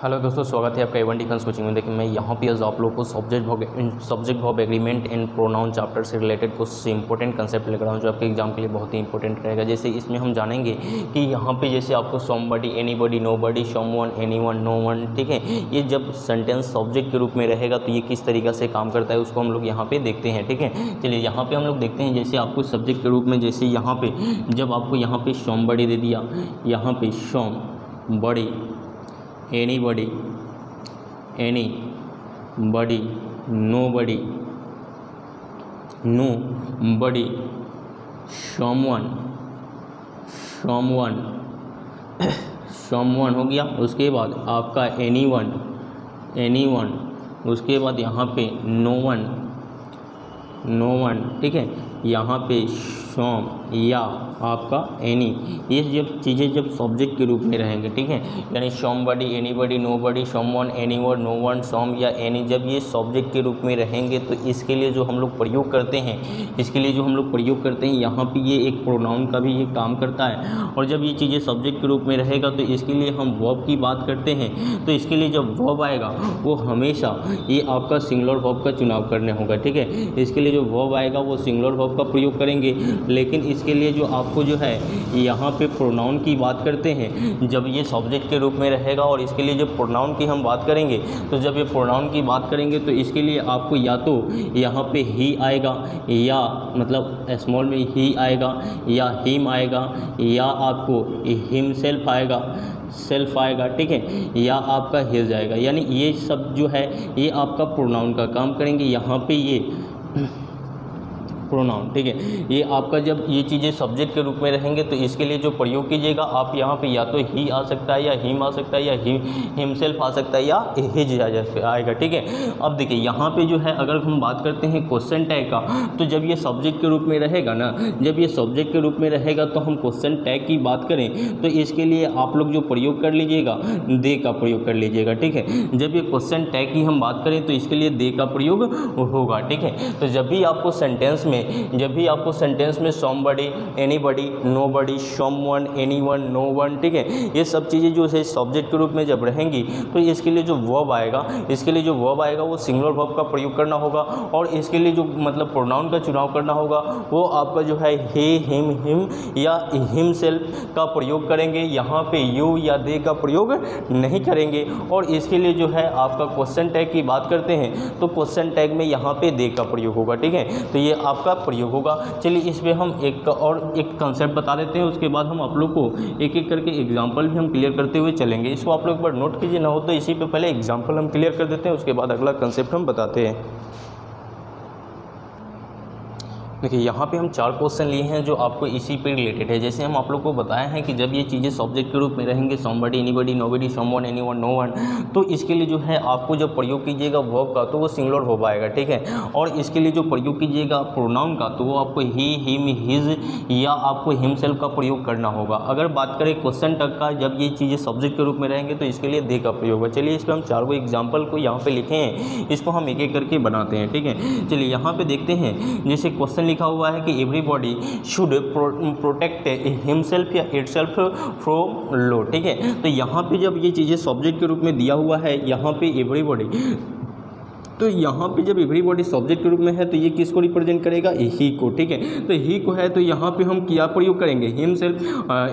Hello दोस्तों, स्वागत है आपका A1 डिफेंस कोचिंग में। देखिए मैं यहाँ पे आप लोग को subject verb agreement and pronoun chapter से रिलेटेड कुछ इंपॉर्टेंट कंसेप्ट लेकर आऊँ जो आपके एग्जाम के लिए बहुत ही इंपॉर्टेंट रहेगा। जैसे इसमें हम जानेंगे कि यहाँ पे जैसे आपको somebody, anybody, nobody, someone, anyone, known, ठीक है, ये जब सेंटेंस सब्जेक्ट के रूप में रहेगा तो ये किस तरीक़ा से काम करता है उसको हम लोग यहाँ पे देखते हैं। ठीक है, चलिए यहाँ पे हम लोग देखते हैं। जैसे आपको सब्जेक्ट के रूप में जैसे यहाँ पे जब आपको यहाँ पे समबडी दे दिया, यहाँ पे somebody, anybody, anybody, nobody, nobody, someone, someone, someone हो गया। उसके बाद आपका एनीवन, एनीवन, उसके बाद यहाँ पे नोवन, नोवन, ठीक है, यहाँ पे सम या आपका एनी, ये जब चीज़ें जब सब्जेक्ट के रूप में रहेंगे, ठीक है, यानी somebody, anybody, nobody, someone, anyone, no one, some या एनी जब ये सब्जेक्ट के रूप में रहेंगे तो इसके लिए जो हम लोग प्रयोग करते हैं, इसके लिए जो हम लोग प्रयोग करते हैं यहाँ पे ये एक प्रोनाउन का भी ये काम करता है। और जब ये चीज़ें सब्जेक्ट के रूप में रहेगा तो इसके लिए हम वर्ब की बात करते हैं। तो इसके लिए जब वर्ब आएगा वो हमेशा ये आपका सिंगुलर वर्ब का चुनाव करने होगा। ठीक है, इसके लिए जो वर्ब आएगा वो सिंगुलर वर्ब का प्रयोग करेंगे। लेकिन इसके लिए जो आपको जो है यहाँ पे प्रोनाउन की बात करते हैं जब ये सब्जेक्ट के रूप में रहेगा। और इसके लिए जब प्रोनाउन की हम बात करेंगे तो जब ये प्रोनाउन की बात करेंगे तो इसके लिए आपको या तो यहाँ पे ही आएगा, या मतलब स्मॉल में ही आएगा, या हिम आएगा, या आपको हिमसेल्फ आएगा, सेल्फ आएगा, ठीक है, या आपका हिज आएगा। यानी ये सब जो है ये आपका प्रोनाउन का काम करेंगे। यहाँ पे ये प्रोनाउन, ठीक है, ये आपका जब ये चीज़ें सब्जेक्ट के रूप में रहेंगे तो इसके लिए जो प्रयोग कीजिएगा आप यहाँ पे या तो ही आ सकता है, या हिम आ सकता है, या हिमसेल्फ आ सकता है, या हिज आएगा। ठीक है, अब देखिए यहाँ पे जो है अगर हम बात करते हैं क्वेश्चन टैग का, तो जब ये सब्जेक्ट के रूप में रहेगा ना, जब ये सब्जेक्ट के रूप में रहेगा तो हम क्वेश्चन टैग की बात करें तो इसके लिए आप लोग जो प्रयोग कर लीजिएगा दे का प्रयोग कर लीजिएगा। ठीक है, जब ये क्वेश्चन टैग की हम बात करें तो इसके लिए दे का प्रयोग होगा। ठीक है, तो जब भी आपको सेंटेंस में somebody, anybody, nobody, someone, anyone, known, ठीक है, ये सब चीज़ें जो है सब्जेक्ट के रूप में जब रहेंगी तो इसके लिए जो वर्ब आएगा, इसके लिए जो वर्ब आएगा वो सिंगुलर वर्ब का प्रयोग करना होगा। और इसके लिए जो मतलब प्रोनाउन का चुनाव करना होगा वो आपका जो है हे, हिम, हिम या हिमसेल्फ का प्रयोग करेंगे। यहाँ पे यू या दे का प्रयोग नहीं करेंगे। और इसके लिए जो है आपका क्वेश्चन टैग की बात करते हैं तो क्वेश्चन टैग में यहाँ पे दे का प्रयोग होगा। ठीक है, तो ये आपका प्रयोग होगा। चलिए इस पे हम एक कंसेप्ट बता देते हैं, उसके बाद हम आप लोग को एक एक करके एग्जांपल भी हम क्लियर करते हुए चलेंगे। इसको आप लोग एक बार नोट कीजिए, ना हो तो इसी पे पहले एग्जांपल हम क्लियर कर देते हैं, उसके बाद अगला कंसेप्ट हम बताते हैं। देखिए यहाँ पे हम 4 क्वेश्चन लिए हैं जो आपको इसी पे रिलेटेड है। जैसे हम आप लोग को बताया है कि जब ये चीज़ें सब्जेक्ट के रूप में रहेंगे somebody, anybody, nobody, someone, anyone, known, तो इसके लिए जो है आपको जब प्रयोग कीजिएगा वर्ब का तो वो सिंगुलर वर्ब आएगा। ठीक है, और इसके लिए जो प्रयोग कीजिएगा प्रोनाउन का तो वो आपको ही, हिम, हिज या आपको हिमसेल्फ का प्रयोग करना होगा। अगर बात करें क्वेश्चन टैग का, जब ये चीज़ें सब्जेक्ट के रूप में रहेंगे तो इसके लिए दे का प्रयोग है। चलिए इस पर हम 4 एग्जाम्पल को यहाँ पे लिखे हैं, इसको हम एक एक करके बनाते हैं। ठीक है, चलिए यहाँ पे देखते हैं। जैसे क्वेश्चन लिखा हुआ है कि एवरीबॉडी शुड प्रोटेक्ट हिमसेल्फ या इटसेल्फ फ्रॉम लो। ठीक है, तो यहाँ पे जब ये चीज़ें सब्जेक्ट के रूप में दिया हुआ है, यहाँ पे एवरीबॉडी, तो यहाँ पे जब एवरीबॉडी सब्जेक्ट के रूप में है तो ये किसको रिप्रेजेंट करेगा, ही को। ठीक है, तो ही को है तो यहाँ पे हम क्या प्रयोग करेंगे, हिमसेल्फ,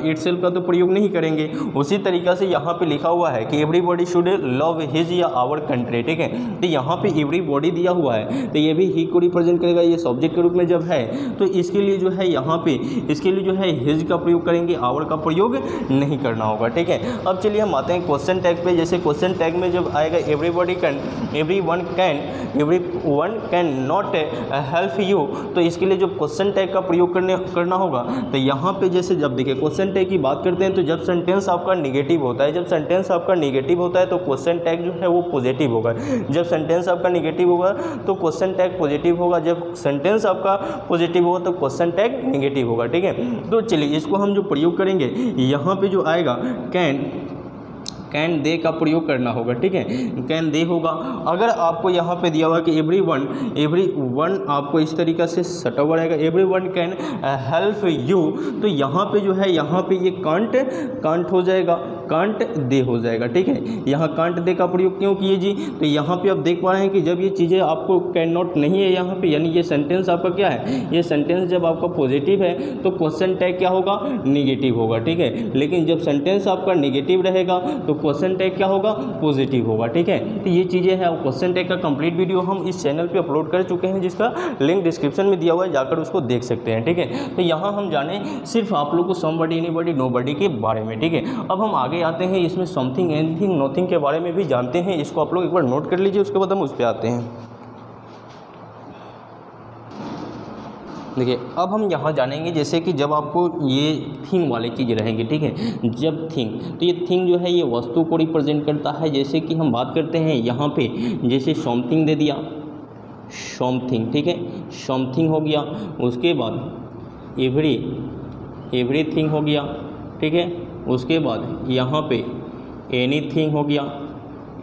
इटसेल्फ का तो प्रयोग नहीं करेंगे। उसी तरीक़ा से यहाँ पे लिखा हुआ है कि एवरीबॉडी शुड लव हिज या आवर कंट्री। ठीक है, तो यहाँ पे एवरीबॉडी दिया हुआ है तो ये भी ही को रिप्रेजेंट करेगा। ये सब्जेक्ट के रूप में जब है तो इसके लिए जो है यहाँ पे इसके लिए जो है हिज का प्रयोग करेंगे, आवर का प्रयोग नहीं करना होगा। ठीक है, अब चलिए हम आते हैं क्वेश्चन टैग पे। जैसे क्वेश्चन टैग में जब आएगा everybody can, everyone can not help you, तो इसके लिए जो क्वेश्चन टैग का प्रयोग करना होगा। तो यहाँ पे जैसे जब देखिए क्वेश्चन टैग की बात करते हैं तो जब सेंटेंस आपका निगेटिव होता है, जब सेंटेंस आपका निगेटिव होता है तो क्वेश्चन टैग जो है वो पॉजिटिव होगा। जब सेंटेंस आपका निगेटिव होगा तो क्वेश्चन टैग पॉजिटिव होगा, जब सेंटेंस आपका पॉजिटिव होगा तो क्वेश्चन टैग निगेटिव होगा। ठीक है, तो चलिए इसको हम जो प्रयोग करेंगे यहाँ पे जो आएगा कैन दे का प्रयोग करना होगा। ठीक है, कैन दे होगा। अगर आपको यहाँ पे दिया हुआ कि एवरी वन आपको इस तरीक़ा से सटा हुआ रहेगा, every one can help you, तो यहाँ पे जो है यहाँ पे ये कांट हो जाएगा, कांट दे हो जाएगा। ठीक है, यहाँ कांट दे का प्रयोग क्यों किए जी, तो यहाँ पे आप देख पा रहे हैं कि जब ये चीज़ें आपको कैन नॉट नहीं है यहाँ पे, यानी ये सेंटेंस आपका क्या है, ये सेंटेंस जब आपका पॉजिटिव है तो क्वेश्चन टैग क्या होगा, निगेटिव होगा। ठीक है, लेकिन जब सेंटेंस आपका निगेटिव रहेगा तो क्वेश्चन टैग क्या होगा, पॉजिटिव होगा। ठीक है, तो ये चीज़ें हैं। क्वेश्चन टैग का कंप्लीट वीडियो हम इस चैनल पे अपलोड कर चुके हैं, जिसका लिंक डिस्क्रिप्शन में दिया हुआ है, जाकर उसको देख सकते हैं। ठीक है, तो यहाँ हम जाने सिर्फ आप लोग को समबडी, एनीबडी, नोबडी के बारे में। ठीक है, अब हम आगे आते हैं, इसमें समथिंग, एनीथिंग, नोथिंग के बारे में भी जानते हैं। इसको आप लोग एक बार नोट कर लीजिए, उसके बाद हम उस पर आते हैं। देखिए, अब हम यहाँ जानेंगे जैसे कि जब आपको ये थिंग वाली चीज़ रहेंगी। ठीक है, जब थिंग, तो ये थिंग जो है ये वस्तु को रिप्रेजेंट करता है। जैसे कि हम बात करते हैं यहाँ पे, जैसे समथिंग दे दिया, समथिंग। ठीक है, समथिंग हो गया, उसके बाद एवरीथिंग हो गया। ठीक है, उसके बाद यहाँ पे एनीथिंग हो गया,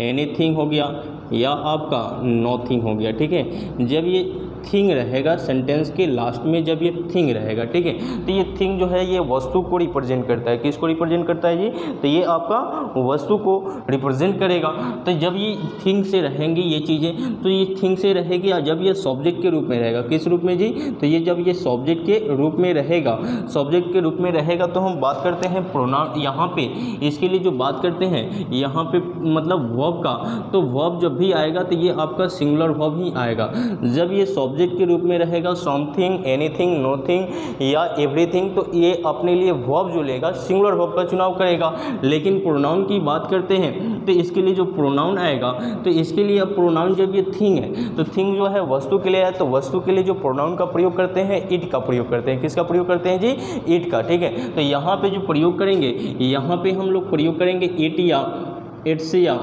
एनीथिंग हो गया, या आपका नॉथिंग हो गया। ठीक है, जब ये थिंग रहेगा सेंटेंस के लास्ट में, जब ये थिंग रहेगा, ठीक है, तो ये थिंग जो है ये वस्तु को रिप्रेजेंट करता है। किसको रिप्रेजेंट करता है जी, तो ये आपका वस्तु को रिप्रेजेंट करेगा। तो जब ये थिंग से रहेंगी ये चीज़ें, तो ये थिंग से रहेगी। जब ये सब्जेक्ट के रूप में रहेगा, किस रूप में जी, तो ये जब ये सब्जेक्ट के रूप में रहेगा, सब्जेक्ट के रूप में रहेगा, तो हम बात करते हैं प्रोनाउन। यहाँ पे इसके लिए जो बात करते हैं यहाँ पे मतलब वर्ब का, तो वर्ब जब भी आएगा तो ये आपका सिंगुलर वर्ब ही आएगा। जब ये सब्जेक्ट के रूप में रहेगा, समथिंग, एनीथिंग, नोथिंग या एवरीथिंग, तो ये अपने लिए वर्ब जो लेगा सिंगुलर वर्ब का चुनाव करेगा। लेकिन प्रोनाउन की बात करते हैं तो इसके लिए जो प्रोनाउन आएगा, तो इसके लिए अब प्रोनाउन जब ये थिंग है, तो थिंग जो है वस्तु के लिए है, तो वस्तु के लिए जो प्रोनाउन का प्रयोग करते हैं, इट का प्रयोग करते हैं। किसका प्रयोग करते हैं जी, इट का। ठीक है, तो यहाँ पे जो प्रयोग करेंगे, यहाँ पे हम लोग प्रयोग करेंगे इट या इट्स या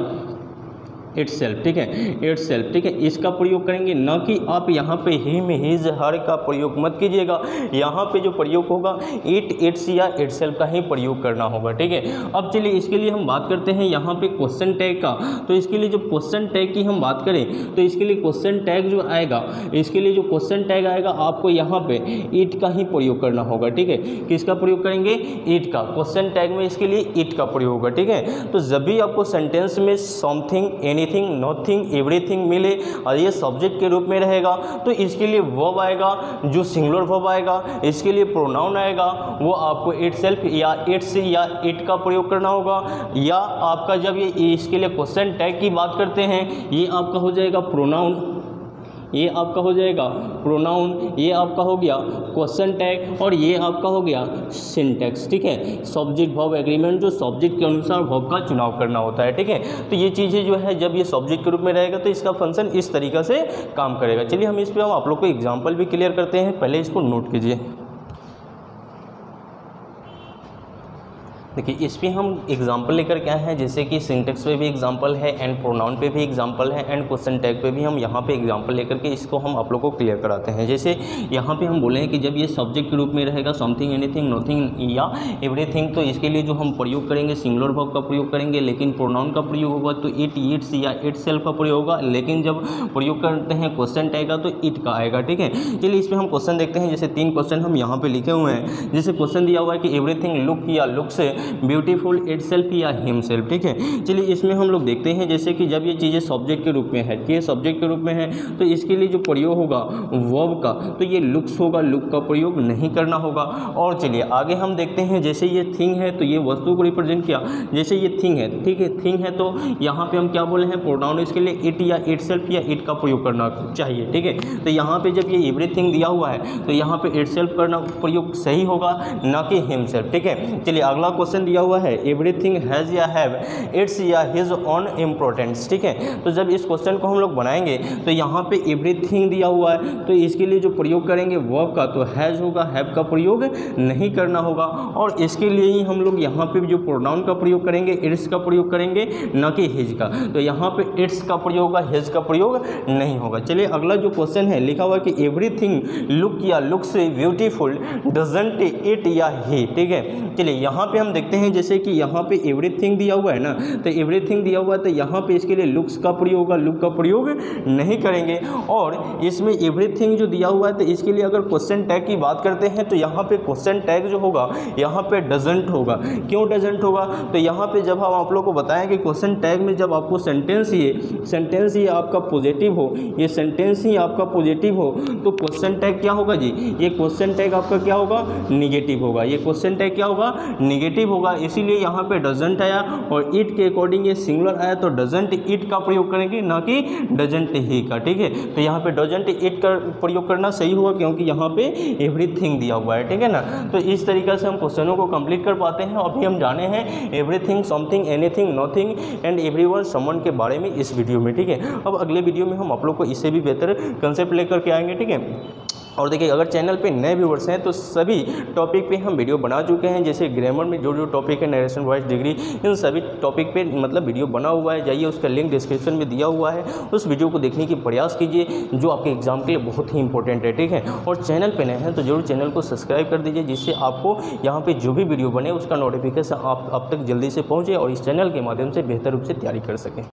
इटसेल्फ। ठीक है, इटसेल्फ। ठीक है, इसका प्रयोग करेंगे, न कि आप यहाँ पे हिम, हिज, हर का प्रयोग मत कीजिएगा। यहाँ पे जो प्रयोग होगा इट, इट्स या इटसेल्फ का ही प्रयोग करना होगा। ठीक है, अब चलिए इसके लिए हम बात करते हैं यहाँ पे क्वेश्चन टैग का। तो इसके लिए जो क्वेश्चन टैग की हम बात करें, तो इसके लिए क्वेश्चन टैग जो आएगा, इसके लिए जो क्वेश्चन टैग आएगा, आपको यहाँ पे इट का ही प्रयोग करना होगा। ठीक है, किसका प्रयोग करेंगे, इट का। क्वेश्चन टैग में इसके लिए इट का प्रयोग होगा। ठीक है, तो जब भी आपको सेंटेंस में समथिंग, एनीथिंग, नोथिंग, एवरीथिंग मिले और ये सब्जेक्ट के रूप में रहेगा, तो इसके लिए वर्ब आएगा, जो सिंगुलर वर्ब आएगा। इसके लिए प्रोनाउन आएगा, वो आपको इटसेल्फ या इट्स या इट का प्रयोग करना होगा। या आपका जब ये इसके लिए क्वेश्चन टैग की बात करते हैं, ये आपका हो जाएगा प्रोनाउन, ये आपका हो जाएगा प्रोनाउन, ये आपका हो गया क्वेश्चन टैग, और ये आपका हो गया सिंटैक्स। ठीक है, सब्जेक्ट वर्ब एग्रीमेंट, जो सब्जेक्ट के अनुसार वर्ब का चुनाव करना होता है। ठीक है, तो ये चीज़ें जो है जब ये सब्जेक्ट के रूप में रहेगा तो इसका फंक्शन इस तरीक़ा से काम करेगा। चलिए हम इस पर आप लोग को एग्जाम्पल भी क्लियर करते हैं, पहले इसको नोट कीजिए। देखिए, इस पर हम एग्जाम्पल लेकर क्या है, जैसे कि सिंटेक्स पे भी एग्जाम्पल है, एंड प्रोनाउन पे भी एग्जाम्पल है, एंड क्वेश्चन टैग पे भी हम यहाँ पे एग्जाम्पल लेकर के इसको हम आप लोग को क्लियर कराते हैं। जैसे यहाँ पे हम बोले हैं कि जब ये सब्जेक्ट के रूप में रहेगा, समथिंग, एनीथिंग, नोथिंग या एवरीथिंग, तो इसके लिए जो हम प्रयोग करेंगे सिंगुलर वर्ब का प्रयोग करेंगे। लेकिन प्रोनाउन का प्रयोग होगा तो इट, इट्स या इटसेल्फ का प्रयोग होगा। लेकिन जब प्रयोग करते हैं क्वेश्चन टैग का, तो इट का आएगा। ठीक है, चलिए इस पर हम क्वेश्चन देखते हैं। जैसे 3 क्वेश्चन हम यहाँ पे लिखे हुए हैं। जैसे क्वेश्चन दिया हुआ है कि एवरीथिंग लुक या लुक से ब्यूटीफुल इटसेल्फ या हिमसेल्फ। ठीक है, चलिए इसमें हम लोग देखते हैं, जैसे कि जब ये चीज़ें सब्जेक्ट के रूप में है, ये सब्जेक्ट के रूप में है, तो इसके लिए जो प्रयोग होगा वर्ब का, तो ये लुक्स होगा, लुक का प्रयोग नहीं करना होगा। और चलिए आगे हम देखते हैं, जैसे ये थिंग है तो ये वस्तु को रिप्रेजेंट किया। जैसे ये थिंग है, ठीक है, थिंग है तो यहाँ पे हम क्या बोले हैं, प्रोनाउन, इसके लिए इट या इटसेल्फ या इट का प्रयोग करना चाहिए। ठीक है, तो यहाँ पे जब ये एवरीथिंग दिया हुआ है तो यहाँ पे इटसेल्फ करना प्रयोग सही होगा, ना कि हिमसेल्फ। ठीक है, चलिए अगला क्वेश्चन दिया हुआ है, एवरीथिंग हैज़ या हैव इट्स या हिज ऑन इम्पोर्टेंस। ठीक है, तो जब इस क्वेश्चन को हम लोग बनाएंगे तो यहाँ पे एवरीथिंग दिया हुआ है, तो इसके लिए जो प्रयोग करेंगे वर्ब का, तो हैज़ होगा, हैव का प्रयोग नहीं करना होगा। और इसके लिए ही हम लोग यहाँ पे जो प्रोनाउन का प्रयोग करेंगे, इट्स का प्रयोग करेंगे, न कि हिज का। तो यहाँ पे इट्स का प्रयोग होगा, हिज का प्रयोग नहीं होगा। चलिए अगला जो क्वेश्चन है, लिखा हुआ है कि एवरीथिंग लुक या लुक्स ब्यूटीफुल डजंट इट या ही। ठीक है, चलिए यहाँ पे हम देखते देखते हैं जैसे कि यहाँ पे एवरीथिंग दिया हुआ है ना, तो एवरीथिंग दिया हुआ है तो यहाँ पे इसके लिए लुक्स का प्रयोग होगा, लुक का प्रयोग नहीं करेंगे। और इसमें एवरीथिंग जो दिया हुआ है तो इसके लिए अगर क्वेश्चन टैग की बात करते हैं तो यहाँ पे क्वेश्चन टैग जो होगा यहाँ पे डजंट होगा। क्यों डजंट होगा? तो यहाँ पे जब हम आप लोग को बताएं कि क्वेश्चन टैग में जब आपको सेंटेंस ही आपका पॉजिटिव हो, ये सेंटेंस ही आपका पॉजिटिव हो, तो क्वेश्चन टैग क्या होगा जी? ये क्वेश्चन टैग आपका क्या होगा? निगेटिव होगा। ये क्वेश्चन टैग क्या होगा? निगेटिव होगा। इसीलिए यहाँ पे डजंट आया और इट के अकॉर्डिंग ये सिंगुलर आया तो डजंट इट का प्रयोग करेंगे, ना कि डजंट ही का। ठीक है, तो यहाँ पे डजंट इट का प्रयोग करना सही होगा क्योंकि यहाँ पे एवरीथिंग दिया हुआ है। ठीक है ना, तो इस तरीके से हम क्वेश्चनों को कंप्लीट कर पाते हैं। अभी हम जाने हैं everything, something, anything, nothing and everyone, someone के बारे में इस वीडियो में। ठीक है, अब अगले वीडियो में हम आप लोग को इससे भी बेहतर कंसेप्ट लेकर के आएंगे। ठीक है, और देखिए अगर चैनल पे नए व्यूवर्स हैं तो सभी टॉपिक पे हम वीडियो बना चुके हैं। जैसे ग्रामर में जो टॉपिक है, नरेशन, वॉइस, डिग्री, इन सभी टॉपिक पे मतलब वीडियो बना हुआ है। जाइए, उसका लिंक डिस्क्रिप्शन में दिया हुआ है, उस वीडियो को देखने की प्रयास कीजिए जो आपके एग्जाम के लिए बहुत ही इंपॉर्टेंट है। ठीक है, और चैनल पे नए हैं तो जरूर चैनल को सब्सक्राइब कर दीजिए, जिससे आपको यहाँ पर जो भी वीडियो बने उसका नोटिफिकेशन आप अब तक जल्दी से पहुँचे और इस चैनल के माध्यम से बेहतर रूप से तैयारी कर सकें।